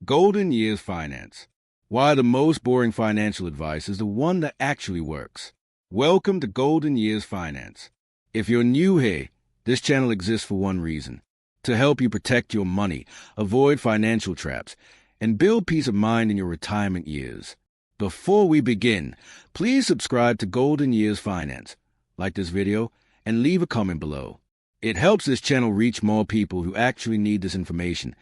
Golden Years Finance. Why the most boring financial advice is the one that actually works. Welcome to Golden Years Finance. If you're new here, this channel exists for one reason: to help you protect your money, avoid financial traps, and build peace of mind in your retirement years. Before we begin, please subscribe to Golden Years Finance, like this video, and leave a comment below. It helps this channel reach more people who actually need this information.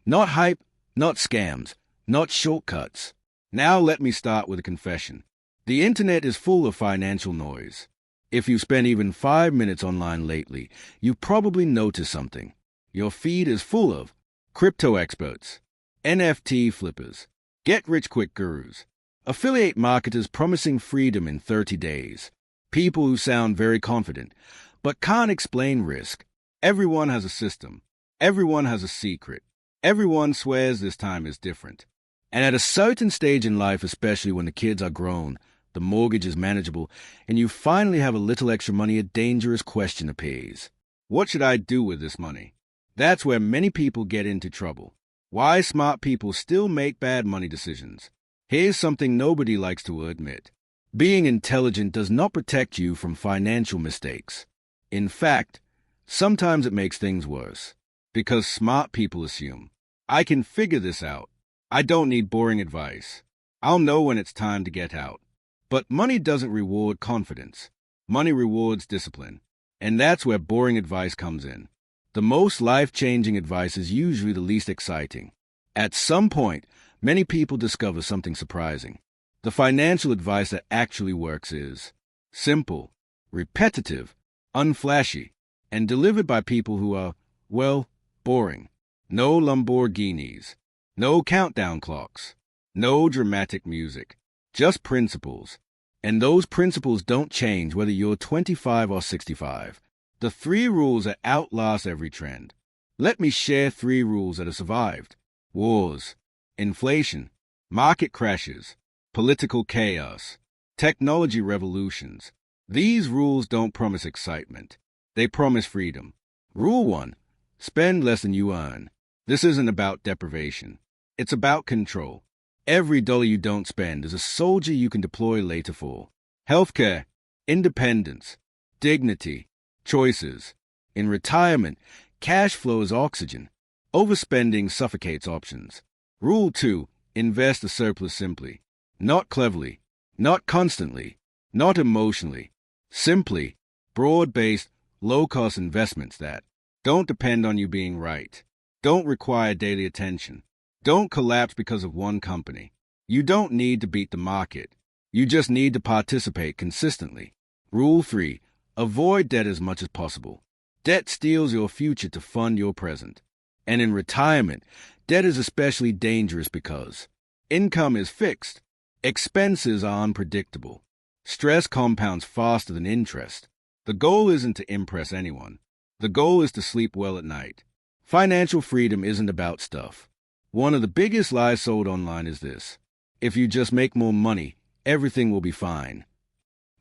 Not hype, not scams, not shortcuts. Now let me start with a confession. The internet is full of financial noise. If you spent even 5 minutes online lately, you probably noticed something. Your feed is full of crypto experts, NFT flippers, get-rich-quick gurus, affiliate marketers promising freedom in 30 days, people who sound very confident but can't explain risk. Everyone has a system. Everyone has a secret. Everyone swears this time is different. And at a certain stage in life, especially when the kids are grown, the mortgage is manageable, and you finally have a little extra money, a dangerous question appears. What should I do with this money? That's where many people get into trouble. Why smart people still make bad money decisions. Here's something nobody likes to admit. Being intelligent does not protect you from financial mistakes. In fact, sometimes it makes things worse. Because smart people assume, I can figure this out. I don't need boring advice. I'll know when it's time to get out. But money doesn't reward confidence. Money rewards discipline. And that's where boring advice comes in. The most life-changing advice is usually the least exciting. At some point, many people discover something surprising. The financial advice that actually works is simple, repetitive, unflashy, and delivered by people who are, well, boring. No Lamborghinis, no countdown clocks, no dramatic music, just principles. And those principles don't change whether you're 25 or 65. The 3 rules that outlast every trend. Let me share 3 rules that have survived. Wars, inflation, market crashes, political chaos, technology revolutions. These rules don't promise excitement. They promise freedom. Rule 1. Spend less than you earn. This isn't about deprivation. It's about control. Every dollar you don't spend is a soldier you can deploy later for. Healthcare, independence, dignity, choices. In retirement, cash flow is oxygen. Overspending suffocates options. Rule 2. Invest the surplus simply. Not cleverly, not constantly, not emotionally. Simply, broad-based, low-cost investments that don't depend on you being right. Don't require daily attention. Don't collapse because of one company. You don't need to beat the market. You just need to participate consistently. Rule 3. Avoid debt as much as possible. Debt steals your future to fund your present. And in retirement, debt is especially dangerous because income is fixed. Expenses are unpredictable. Stress compounds faster than interest. The goal isn't to impress anyone. The goal is to sleep well at night. Financial freedom isn't about stuff. One of the biggest lies sold online is this: if you just make more money, everything will be fine.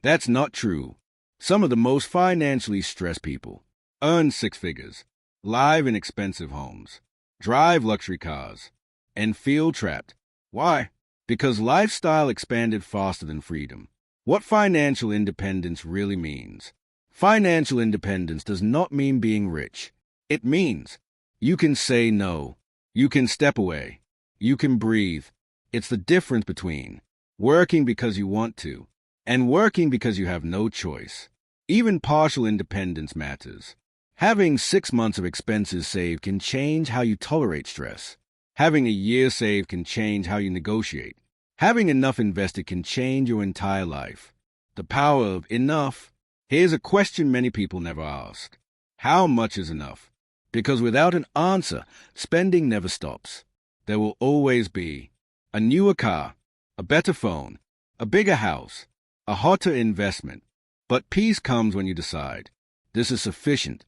That's not true. Some of the most financially stressed people earn 6 figures, live in expensive homes, drive luxury cars, and feel trapped. Why? Because lifestyle expanded faster than freedom. What financial independence really means. Financial independence does not mean being rich. It means you can say no. You can step away. You can breathe. It's the difference between working because you want to and working because you have no choice. Even partial independence matters. Having 6 months of expenses saved can change how you tolerate stress. Having a year saved can change how you negotiate. Having enough invested can change your entire life. The power of enough. Here's a question many people never ask. How much is enough? Because without an answer, spending never stops. There will always be a newer car, a better phone, a bigger house, a hotter investment. But peace comes when you decide, this is sufficient.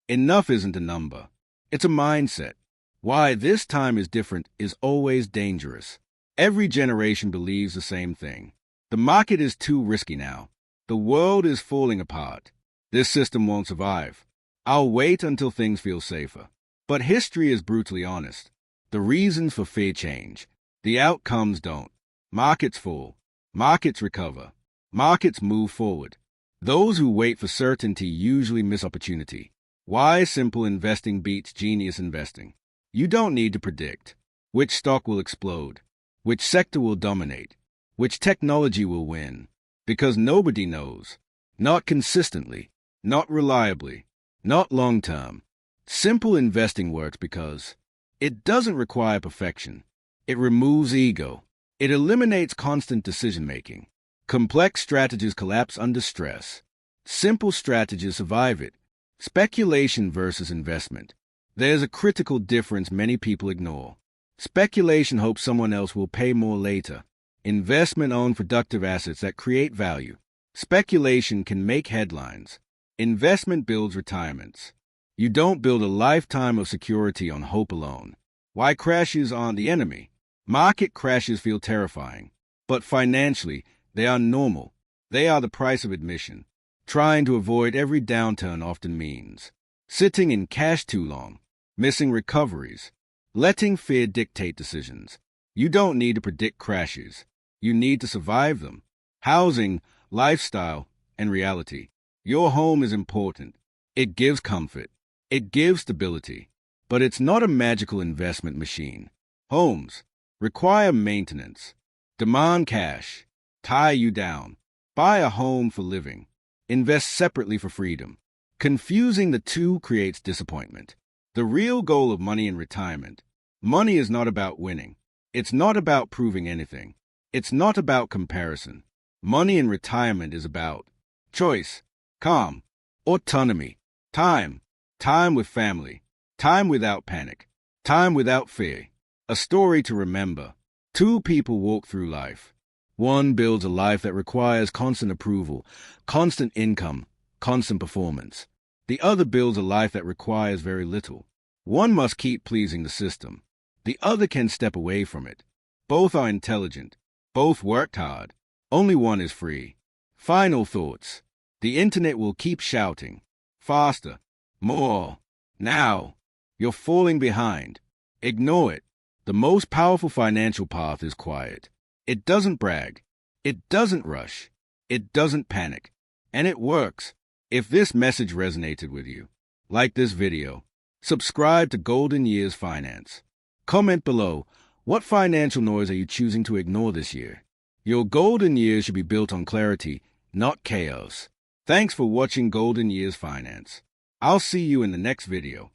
Enough isn't a number. It's a mindset. Why this time is different is always dangerous. Every generation believes the same thing. The market is too risky now. The world is falling apart. This system won't survive. I'll wait until things feel safer. But history is brutally honest. The reasons for fear change. The outcomes don't. Markets fall. Markets recover. Markets move forward. Those who wait for certainty usually miss opportunity. Why simple investing beats genius investing? You don't need to predict which stock will explode, which sector will dominate, which technology will win, because nobody knows. Not consistently, not reliably, not long-term. Simple investing works because it doesn't require perfection. It removes ego. It eliminates constant decision-making. Complex strategies collapse under stress. Simple strategies survive it. Speculation versus investment. There's a critical difference many people ignore. Speculation hopes someone else will pay more later. Investment owns productive assets that create value. Speculation can make headlines. Investment builds retirements. You don't build a lifetime of security on hope alone. Why crashes aren't the enemy? Market crashes feel terrifying, but financially, they are normal. They are the price of admission. Trying to avoid every downturn often means sitting in cash too long, missing recoveries, letting fear dictate decisions. You don't need to predict crashes. You need to survive them. Housing, lifestyle, and reality. Your home is important. It gives comfort. It gives stability. But it's not a magical investment machine. Homes require maintenance, demand cash, tie you down. Buy a home for living. Invest separately for freedom. Confusing the two creates disappointment. The real goal of money in retirement. Money is not about winning. It's not about proving anything. It's not about comparison. Money in retirement is about choice, calm, autonomy, time with family, time without panic, time without fear. A story to remember. Two people walk through life. One builds a life that requires constant approval, constant income, constant performance. The other builds a life that requires very little. One must keep pleasing the system. The other can step away from it. Both are intelligent. Both worked hard. Only one is free. Final thoughts. The internet will keep shouting. Faster. More. Now. You're falling behind. Ignore it. The most powerful financial path is quiet. It doesn't brag. It doesn't rush. It doesn't panic. And it works. If this message resonated with you, like this video. Subscribe to Golden Years Finance. Comment below, what financial noise are you choosing to ignore this year? Your golden years should be built on clarity, not chaos. Thanks for watching Golden Years Finance. I'll see you in the next video.